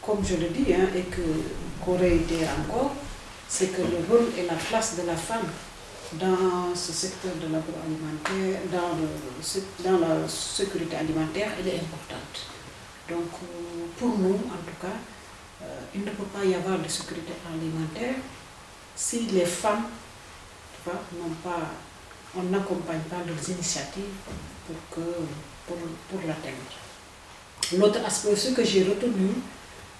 comme je le dis, hein, et qu'on réitère encore, c'est que le rôle et la place de la femme dans ce secteur de l'agroalimentaire, dans la sécurité alimentaire, elle est importante. Donc pour nous, en tout cas, il ne peut pas y avoir de sécurité alimentaire si les femmes, tu vois, on n'accompagne pas leurs initiatives pour l'atteindre. L'autre aspect aussi que j'ai retenu,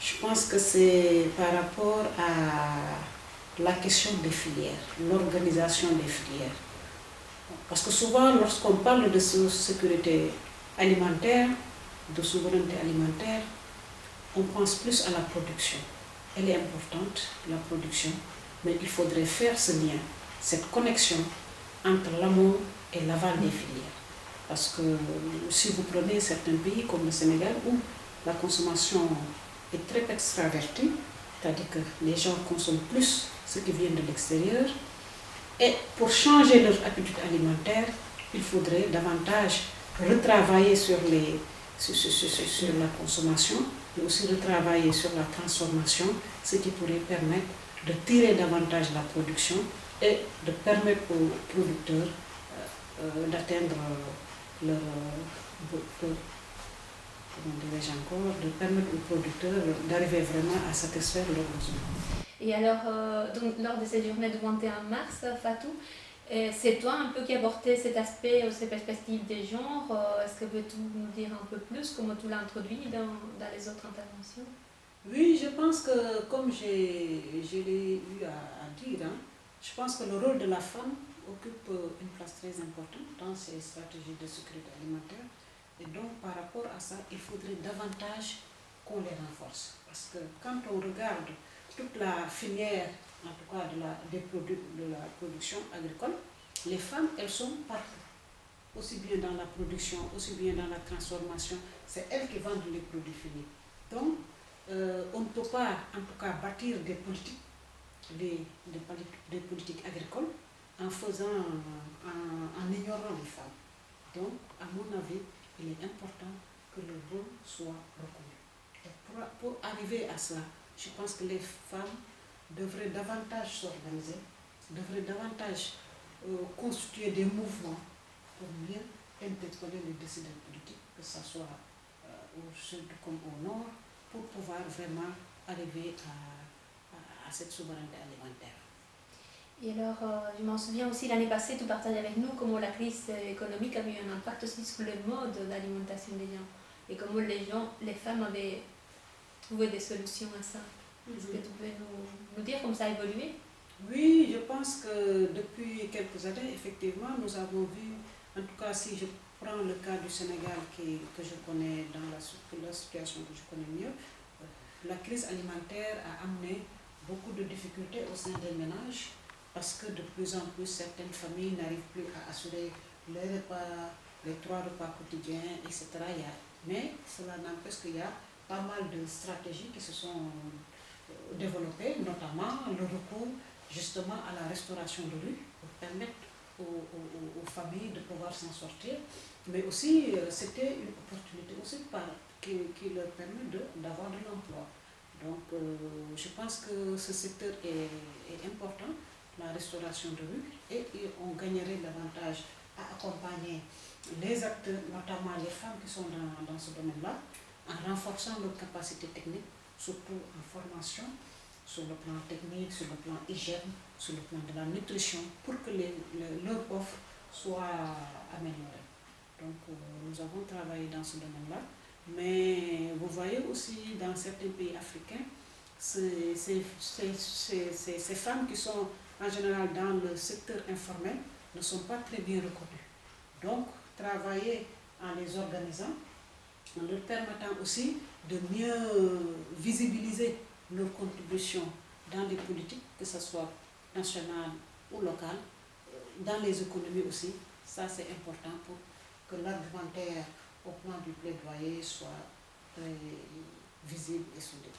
je pense que c'est par rapport à la question des filières, l'organisation des filières. Parce que souvent, lorsqu'on parle de sécurité alimentaire, de souveraineté alimentaire, on pense plus à la production. Elle est importante, la production, mais il faudrait faire ce lien, cette connexion entre l'amont et l'aval des filières. Parce que si vous prenez certains pays comme le Sénégal, où la consommation est très extravertie, c'est-à-dire que les gens consomment plus ce qui vient de l'extérieur, et pour changer leur habitude alimentaire, il faudrait davantage retravailler sur la consommation, mais aussi retravailler sur la transformation, ce qui pourrait permettre de tirer davantage la production et de permettre aux producteurs d'atteindre leur, comment dirais-je encore, de permettre aux producteurs d'arriver vraiment à satisfaire leurs besoins. Et alors, donc, lors de cette journée du 21 mars, Fatou, c'est toi un peu qui as porté cet aspect, ces perspectives des genres. Est-ce que peux-tu nous dire un peu plus comment tu l'as introduit dans les autres interventions? Oui, je pense que, comme je l'ai eu à dire, hein, je pense que le rôle de la femme occupe une place très importante dans ces stratégies de sécurité alimentaire. Et donc, par rapport à ça, il faudrait davantage qu'on les renforce. Parce que quand on regarde toute la filière, en tout cas des produits de la production agricole, les femmes, elles sont partout. Aussi bien dans la production, aussi bien dans la transformation, c'est elles qui vendent les produits finis. Donc, on ne peut pas, en tout cas, bâtir des politiques, des politiques agricoles en ignorant les femmes. Donc, à mon avis, il est important que le rôle soit reconnu. Et pour arriver à cela, je pense que les femmes devraient davantage s'organiser, devraient davantage constituer des mouvements pour mieux intégrer les décideurs politiques, que ce soit au sud comme au nord, pour pouvoir vraiment arriver à cette souveraineté alimentaire. Et alors, je m'en souviens aussi l'année passée, tu partages avec nous comment la crise économique a eu un impact aussi sur le mode d'alimentation des gens et comment les femmes avaient trouvé des solutions à ça. Est-ce que tu peux nous dire comment ça a évolué? Oui, je pense que depuis quelques années, effectivement, nous avons vu, en tout cas si je prends le cas du Sénégal que je connais dans la situation que je connais mieux, la crise alimentaire a amené beaucoup de difficultés au sein des ménages parce que de plus en plus certaines familles n'arrivent plus à assurer les repas, les 3 repas quotidiens, etc. Mais cela n'empêche qu'il y a pas mal de stratégies qui se sont développées, notamment le recours justement à la restauration de rue pour permettre aux familles de pouvoir s'en sortir, mais aussi c'était une opportunité aussi qui leur permet d'avoir de l'emploi. Donc je pense que ce secteur est important, la restauration de rue, et on gagnerait davantage à accompagner les acteurs, notamment les femmes qui sont dans ce domaine-là, en renforçant leurs capacités techniques, surtout en formation, sur le plan technique, sur le plan hygiène, sur le plan de la nutrition, pour que leur offre soit améliorée. Donc nous avons travaillé dans ce domaine-là, mais vous voyez aussi dans certains pays africains, ces femmes qui sont en général dans le secteur informel ne sont pas très bien reconnues. Donc travailler en les organisant, en leur permettant aussi de mieux visibiliser leur contribution dans les politiques, que ce soit nationales ou locales, dans les économies aussi, ça c'est important pour que l'argumentaire au plan du plaidoyer soit très visible et solide.